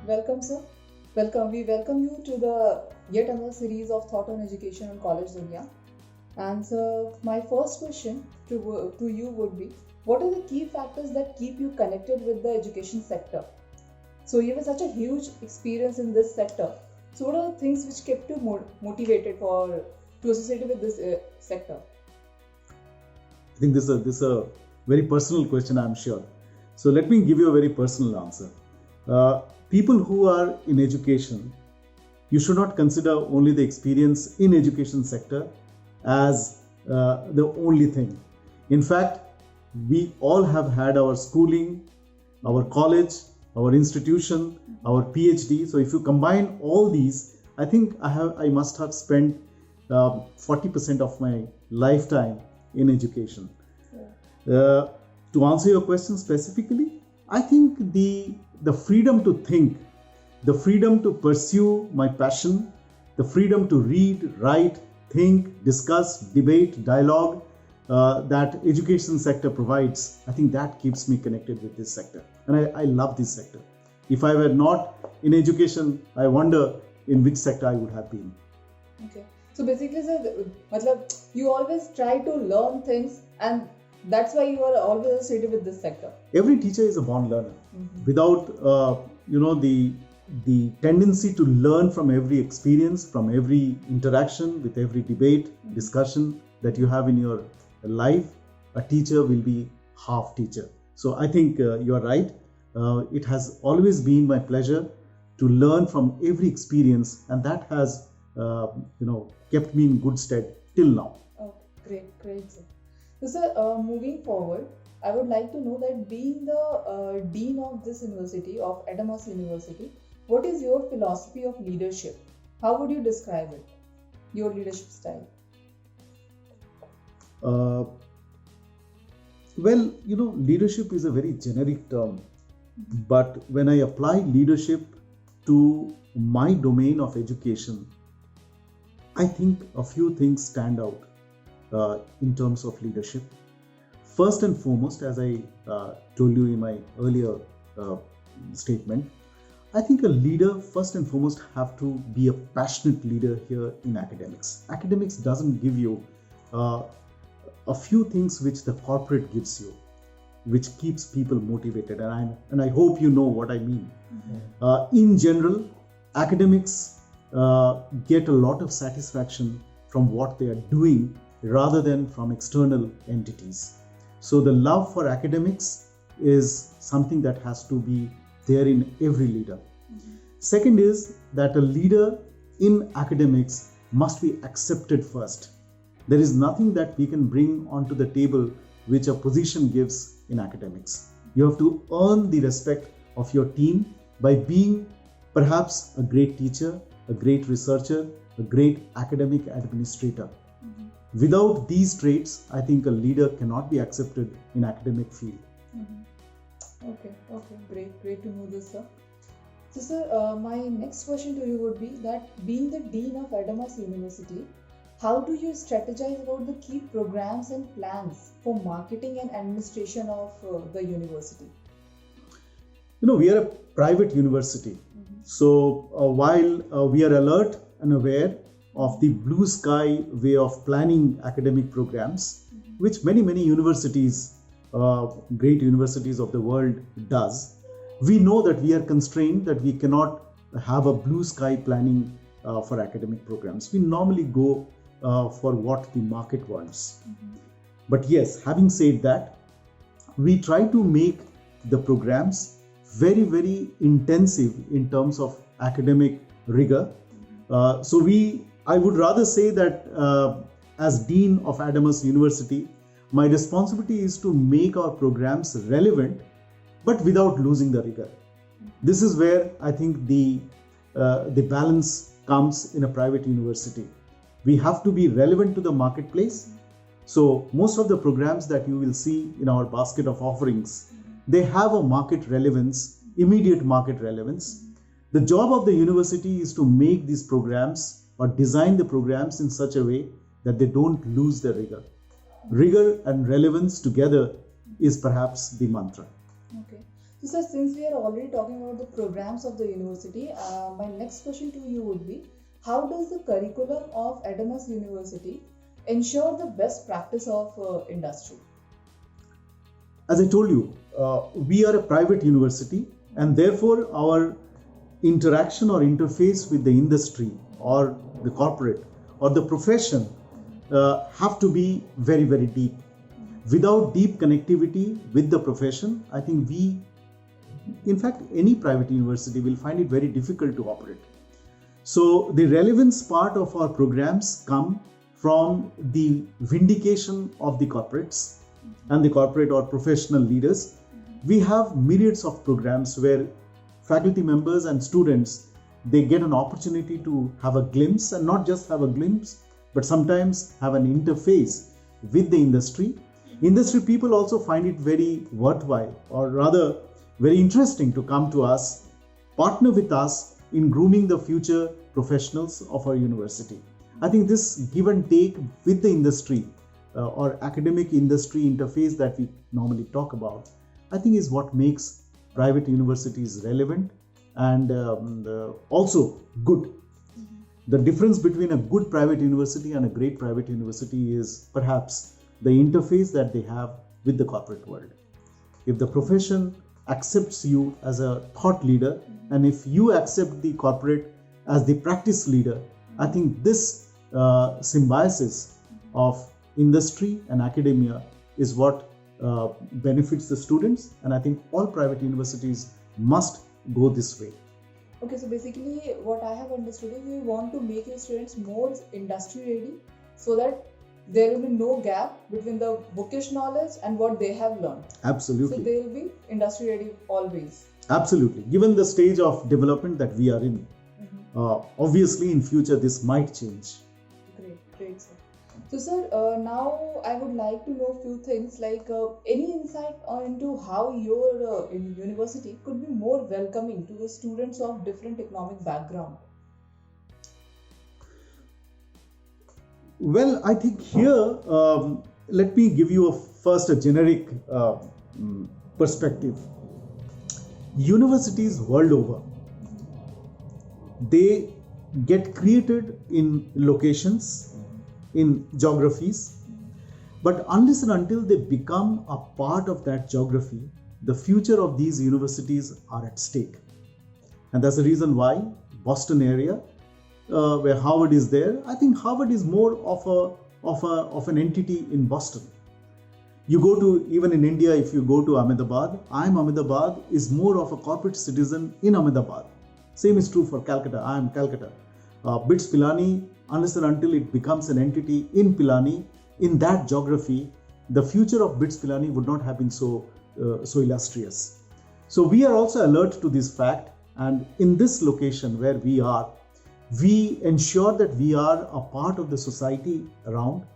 Welcome, sir. Welcome. We welcome you to the yet another series of Thought on Education on College Dunya. And so, my first question to you would be: what are the key factors that keep you connected with the education sector? So, you have such a huge experience in this sector. So, what are the things which kept you motivated to associate with this sector? I think this is a very personal question, I'm sure. So let me give you a very personal answer. People who are in education, you should not consider only the experience in education sector as the only thing. In fact, we all have had our schooling, our college, our institution, our PhD. So if you combine all these, I think I must have spent 40% of my lifetime in education. To answer your question specifically, I think the freedom to think, the freedom to pursue my passion, the freedom to read, write, think, discuss, debate, dialogue that education sector provides, I think that keeps me connected with this sector. And I love this sector. If I were not in education, I wonder in which sector I would have been. Okay. So basically, sir, you always try to learn things, and that's why you are always associated with this sector. Every teacher is a born learner. Without the tendency to learn from every experience, from every interaction, with every debate, discussion that you have in your life, a teacher will be half teacher. So I think you are right. It has always been my pleasure to learn from every experience, and that has kept me in good stead till now. Okay, great, sir. So, sir, moving forward, I would like to know that being the dean of this university, of Adamas University, what is your philosophy of leadership? How would you describe it? Your leadership style? Leadership is a very generic term, but when I apply leadership to my domain of education, I think a few things stand out in terms of leadership. First and foremost, as I told you in my earlier statement, I think a leader first and foremost have to be a passionate leader here in academics. Academics doesn't give you a few things which the corporate gives you, which keeps people motivated, and I hope you know what I mean. In general, academics get a lot of satisfaction from what they are doing rather than from external entities. So the love for academics is something that has to be there in every leader. Second is that a leader in academics must be accepted first. There is nothing that we can bring onto the table which a position gives in academics. You have to earn the respect of your team by being perhaps a great teacher, a great researcher, a great academic administrator. Without these traits, I think a leader cannot be accepted in academic field. Okay, great to know this, sir. So, sir, my next question to you would be that being the dean of Adamas University, how do you strategize about the key programs and plans for marketing and administration of the university? We are a private university. So while we are alert and aware of the blue sky way of planning academic programs, which many universities, great universities of the world does, we know that we are constrained, that we cannot have a blue sky planning for academic programs. We normally go for what the market wants. But yes, having said that, we try to make the programs very intensive in terms of academic rigor. I would rather say that as Dean of Adamas University, my responsibility is to make our programs relevant, but without losing the rigor. This is where I think the balance comes in a private university. We have to be relevant to the marketplace. So most of the programs that you will see in our basket of offerings, they have a market relevance, immediate market relevance. The job of the university is to make these programs or design the programs in such a way that they don't lose their rigor. Rigor and relevance together is perhaps the mantra. Okay. So, sir, since we are already talking about the programs of the university, my next question to you would be, how does the curriculum of Adamas University ensure the best practice of industry? As I told you, we are a private university, and therefore our interaction or interface with the industry or the corporate or the profession have to be very, very deep. Without deep connectivity with the profession, I think in fact, any private university will find it very difficult to operate. So the relevance part of our programs come from the vindication of the corporates and the corporate or professional leaders. We have myriads of programs where faculty members and students, they get an opportunity to have a glimpse, and not just have a glimpse, but sometimes have an interface with the industry. Industry people also find it very worthwhile, or rather very interesting, to come to us, partner with us in grooming the future professionals of our university. I think this give and take with the industry or academic industry interface that we normally talk about, I think is what makes private universities relevant and also good. The difference between a good private university and a great private university is perhaps the interface that they have with the corporate world. If the profession accepts you as a thought leader, and if you accept the corporate as the practice leader, I think this symbiosis of industry and academia is what benefits the students, and I think all private universities must go this way. Okay, so basically what I have understood is we want to make your students more industry ready so that there will be no gap between the bookish knowledge and what they have learned. Absolutely. So they will be industry ready always. Absolutely. Given the stage of development that we are in, obviously in future this might change. Great, sir. So, sir, now I would like to know a few things like any insight into how your university could be more welcoming to the students of different economic background. Well, I think here, let me give you first a generic perspective. Universities world over, they get created in locations, in geographies, but unless and until they become a part of that geography, the future of these universities are at stake. And that's the reason why Boston area, where Harvard is there, I think Harvard is more of an entity in Boston. You go to, even in India, if you go to Ahmedabad, IIM Ahmedabad is more of a corporate citizen in Ahmedabad. Same is true for Calcutta, IIM Calcutta. BITS Pilani, unless and until it becomes an entity in Pilani, in that geography, the future of BITS Pilani would not have been so illustrious. So we are also alert to this fact, and in this location where we are, we ensure that we are a part of the society around,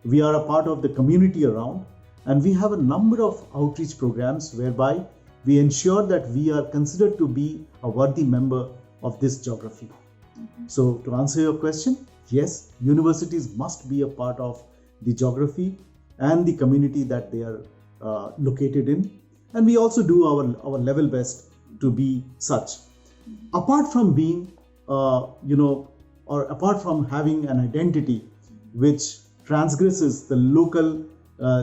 we are a part of the community around, and we have a number of outreach programs whereby we ensure that we are considered to be a worthy member of this geography. So to answer your question, yes, universities must be a part of the geography and the community that they are located in, and we also do our level best to be such. Apart from being or apart from having an identity which transgresses the local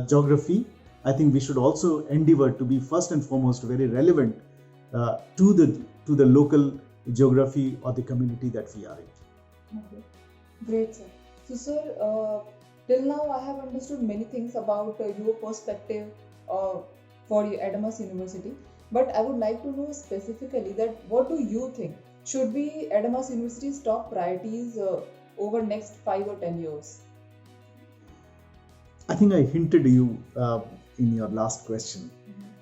geography, I think we should also endeavor to be first and foremost very relevant to the local geography or the community that we are in. Okay. Great, sir. So, sir, till now I have understood many things about your perspective for Adamas University, but I would like to know specifically that what do you think should be Adamas University's top priorities over next 5 or 10 years? I think I hinted you in your last question.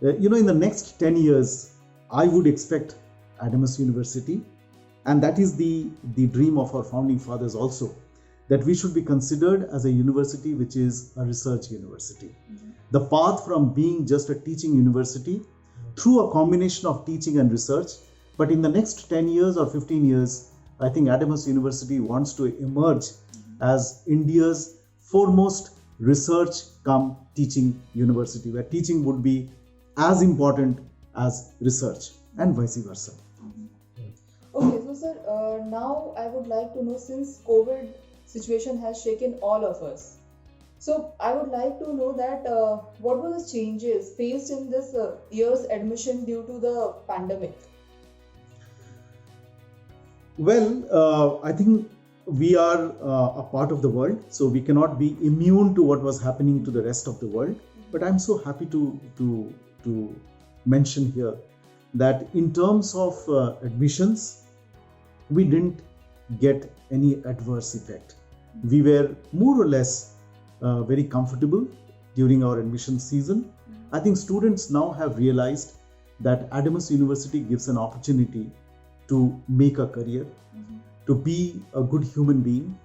In the next 10 years, I would expect Adamas University, and that is the dream of our founding fathers also, that we should be considered as a university which is a research university. The path from being just a teaching university through a combination of teaching and research, but in the next 10 years or 15 years, I think Adamas University wants to emerge as India's foremost research cum teaching university, where teaching would be as important as research and vice versa. Okay, so sir, now I would like to know, since COVID situation has shaken all of us. So I would like to know that what were the changes faced in this year's admission due to the pandemic? Well, I think we are a part of the world, so we cannot be immune to what was happening to the rest of the world. But I'm so happy to mention here that in terms of admissions, we didn't get any adverse effect. We were more or less very comfortable during our admission season. I think students now have realized that Adamas University gives an opportunity to make a career, to be a good human being,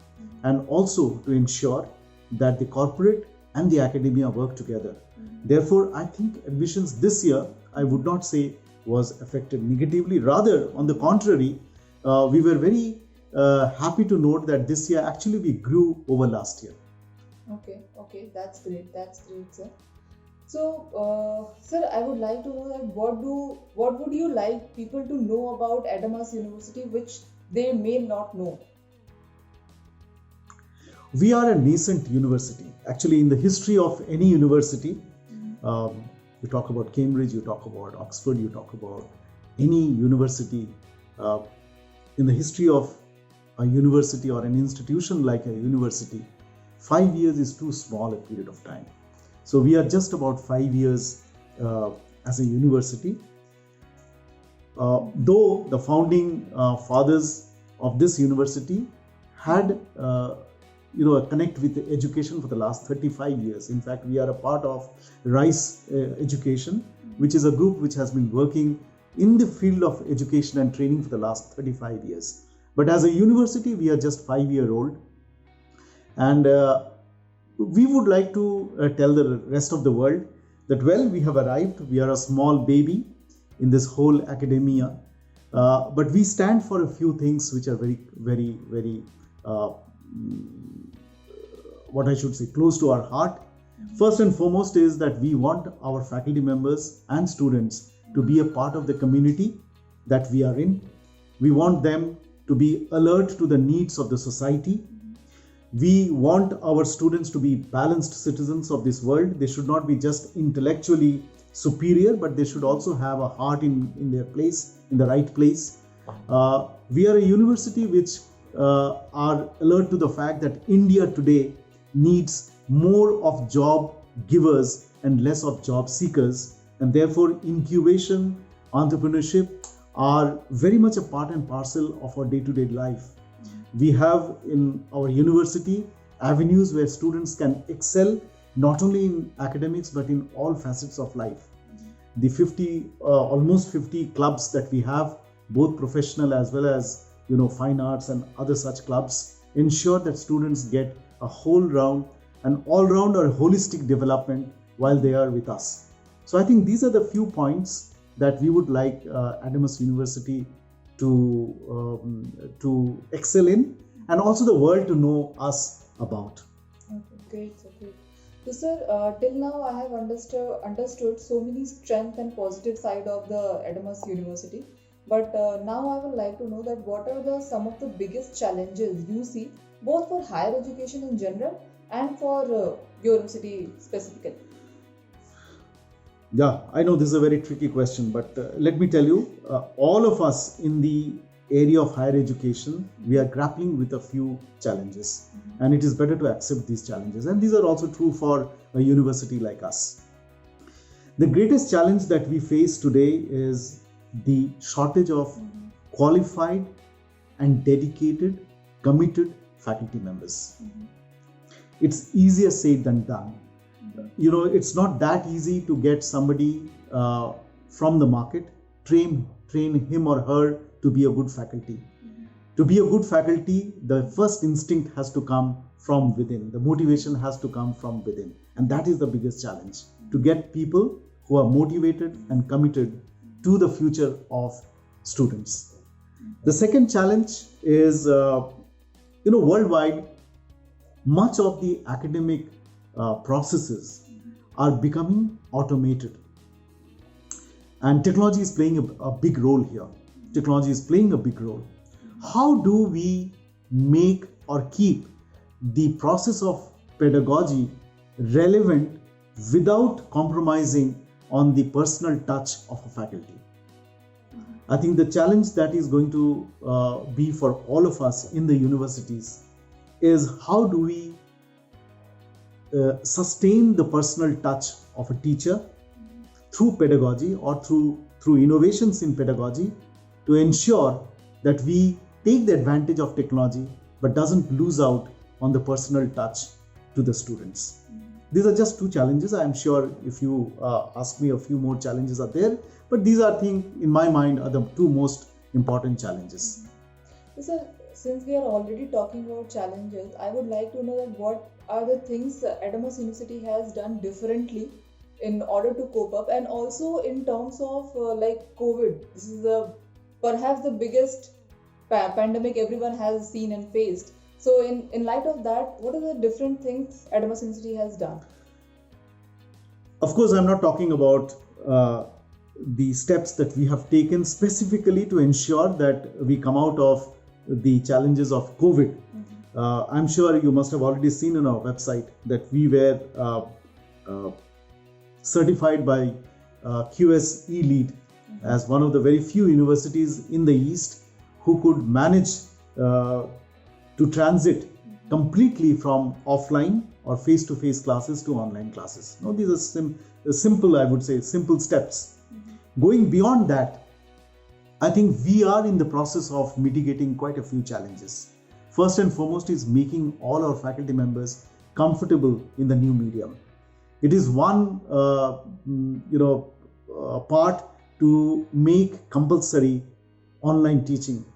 and also to ensure that the corporate and the academia work together. Therefore, I think admissions this year, I would not say was affected negatively. Rather, on the contrary, we were very happy to note that this year actually we grew over last year. Okay, that's great, sir. So, sir, I would like to know that what would you like people to know about Adamas University which they may not know? We are a nascent university. Actually, in the history of any university, you talk about Cambridge, you talk about Oxford, you talk about any university. In the history of a university or an institution like a university, 5 years is too small a period of time. So we are just about 5 years as a university. Though the founding fathers of this university had a connect with education for the last 35 years. In fact, we are a part of RISE Education, which is a group which has been working in the field of education and training for the last 35 years. But as a university, we are just 5-year-old. And we would like to tell the rest of the world that, well, we have arrived. We are a small baby in this whole academia. But we stand for a few things which are very, very, very, close to our heart. First and foremost is that we want our faculty members and students to be a part of the community that we are in. We want them to be alert to the needs of the society. We want our students to be balanced citizens of this world. They should not be just intellectually superior, but they should also have a heart in their place, in the right place. We are a university which are alert to the fact that India today needs more of job givers and less of job seekers, and therefore incubation, entrepreneurship are very much a part and parcel of our day-to-day life. We have in our university avenues where students can excel not only in academics but in all facets of life. The almost 50 clubs that we have, both professional as well as fine arts and other such clubs, ensure that students get a an all-round or holistic development while they are with us. So I think these are the few points that we would like Adamas University to excel in, and also the world to know us about. Okay, great. So sir, till now I have understood so many strength and positive side of the Adamas University. But now I would like to know that what are some of the biggest challenges you see both for higher education in general and for university specifically? Yeah, I know this is a very tricky question, but let me tell you, all of us in the area of higher education, we are grappling with a few challenges, and it is better to accept these challenges. And these are also true for a university like us. The greatest challenge that we face today is the shortage of qualified and dedicated, committed faculty members. It's easier said than done. It's not that easy to get somebody from the market, train him or her to be a good faculty. To be a good faculty, the first instinct has to come from within. The motivation has to come from within. And that is the biggest challenge, to get people who are motivated and committed to the future of students. The second challenge is, worldwide, much of the academic processes are becoming automated. And technology is playing a big role here. Technology is playing a big role. How do we make or keep the process of pedagogy relevant without compromising on the personal touch of a faculty? I think the challenge that is going to be for all of us in the universities is how do we sustain the personal touch of a teacher through pedagogy or through innovations in pedagogy to ensure that we take the advantage of technology but doesn't lose out on the personal touch to the students. These are just two challenges. I am sure if you ask me, a few more challenges are there, but these are things in my mind are the two most important challenges. So, since we are already talking about challenges, I would like to know that what are the things Adamas University has done differently in order to cope up, and also in terms of like COVID. This is perhaps the biggest pandemic everyone has seen and faced. So in light of that, what are the different things Adamas University has done? Of course, I'm not talking about the steps that we have taken specifically to ensure that we come out of the challenges of COVID. I'm sure you must have already seen on our website that we were certified by QS E-Lead as one of the very few universities in the East who could manage to transit completely from offline or face-to-face classes to online classes. Now, these are simple, I would say, simple steps. Going beyond that, I think we are in the process of mitigating quite a few challenges. First and foremost is making all our faculty members comfortable in the new medium. It is one part to make compulsory online teaching,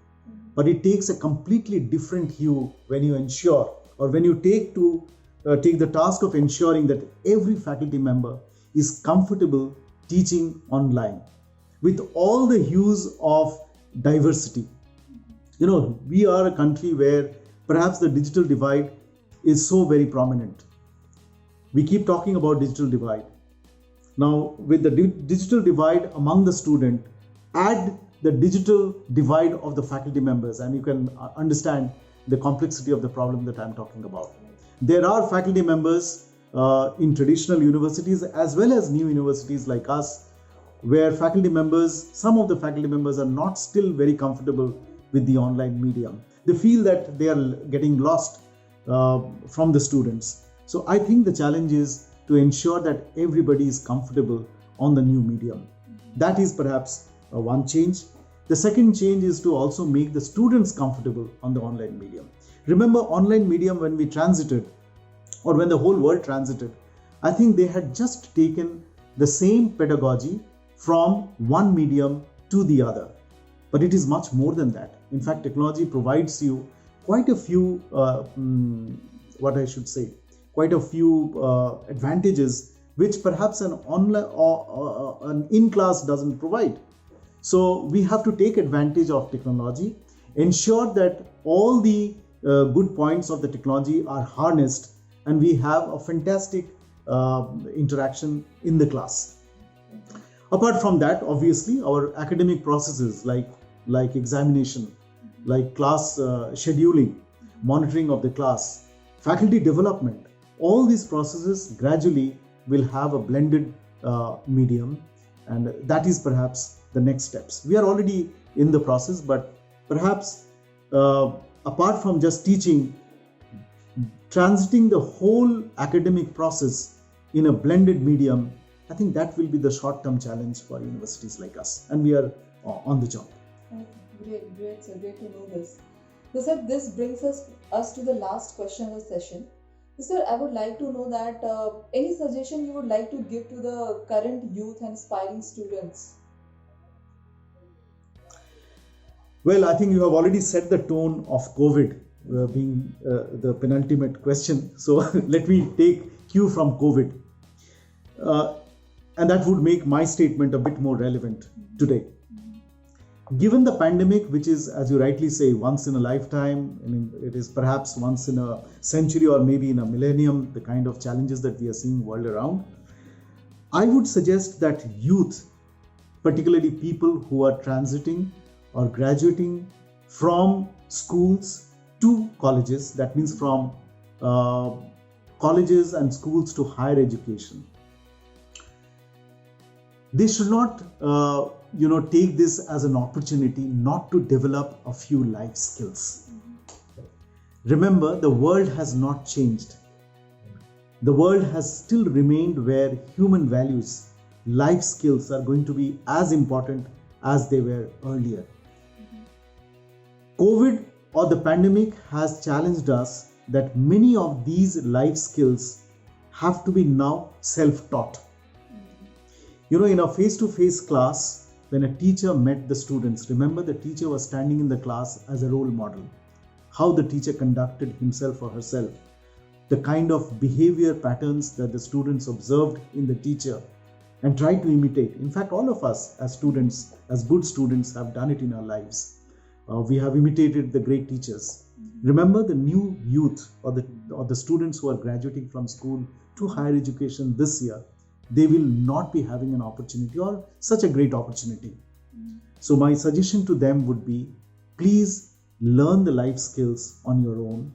but it takes a completely different hue when you ensure, or when you take the task of ensuring that every faculty member is comfortable teaching online with all the hues of diversity. We are a country where perhaps the digital divide is so very prominent. We keep talking about digital divide. Now, with the digital divide among the student, add the digital divide of the faculty members, and you can understand the complexity of the problem that I'm talking about. There are faculty members in traditional universities as well as new universities like us, where some of the faculty members are not still very comfortable with the online medium. They feel that they are getting lost from the students. So I think the challenge is to ensure that everybody is comfortable on the new medium. That is perhaps one change. The second change is to also make the students comfortable on the online medium. Remember, online medium, when we transited, or when the whole world transited, I think they had just taken the same pedagogy from one medium to the other. But it is much more than that. In fact, technology provides you quite a few, advantages which perhaps an online or an in-class doesn't provide. So we have to take advantage of technology, ensure that all the good points of the technology are harnessed, and we have a fantastic interaction in the class. Apart from that, obviously, our academic processes like examination, like class scheduling, monitoring of the class, faculty development, all these processes gradually will have a blended medium, and that is perhaps the next steps. We are already in the process, but perhaps apart from just teaching, transiting the whole academic process in a blended medium, I think that will be the short-term challenge for universities like us, and we are on the job. Great, sir. Great to know this. So, sir, this brings us to the last question of the session. So, sir, I would like to know that any suggestion you would like to give to the current youth and aspiring students? Well, I think you have already set the tone of COVID being the penultimate question. So let me take cue from COVID. And that would make my statement a bit more relevant today. Given the pandemic, which is, as you rightly say, once in a lifetime, it is perhaps once in a century or maybe in a millennium, the kind of challenges that we are seeing world around, I would suggest that youth particularly people who are transiting or graduating from schools to colleges, that means from colleges and schools to higher education. They should not take this as an opportunity not to develop a few life skills. Remember, the world has not changed. The world has still remained where human values, life skills are going to be as important as they were earlier. COVID or the pandemic has challenged us that many of these life skills have to be now self-taught. In a face-to-face class, when a teacher met the students, remember the teacher was standing in the class as a role model. How the teacher conducted himself or herself, the kind of behavior patterns that the students observed in the teacher and tried to imitate. In fact, all of us as students, as good students, have done it in our lives. We have imitated the great teachers. Remember, the new youth or the students who are graduating from school to higher education this year, they will not be having an opportunity or such a great opportunity. So my suggestion to them would be, please learn the life skills on your own.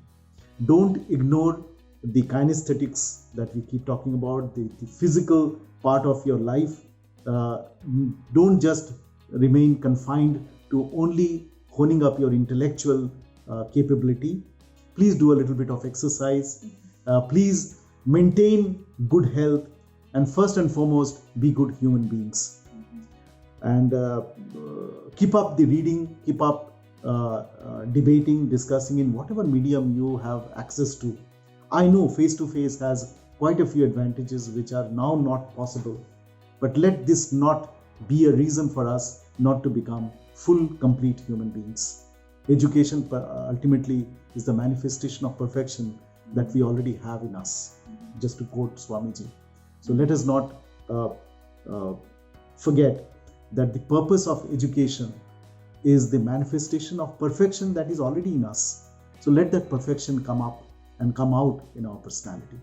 Don't ignore the kinesthetics that we keep talking about, the physical part of your life. Don't just remain confined to only honing up your intellectual capability. Please do a little bit of exercise. Please maintain good health, and first and foremost, be good human beings. And keep up the reading, keep up debating, discussing in whatever medium you have access to. I know face-to-face has quite a few advantages which are now not possible, but let this not be a reason for us not to become full, complete human beings. Education ultimately is the manifestation of perfection that we already have in us, just to quote Swamiji. So let us not forget that the purpose of education is the manifestation of perfection that is already in us. So let that perfection come up and come out in our personality.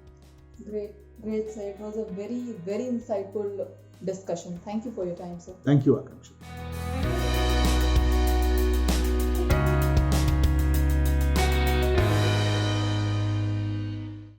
Great, sir. It was a very, very insightful discussion. Thank you for your time, sir. Thank you, Akanksha.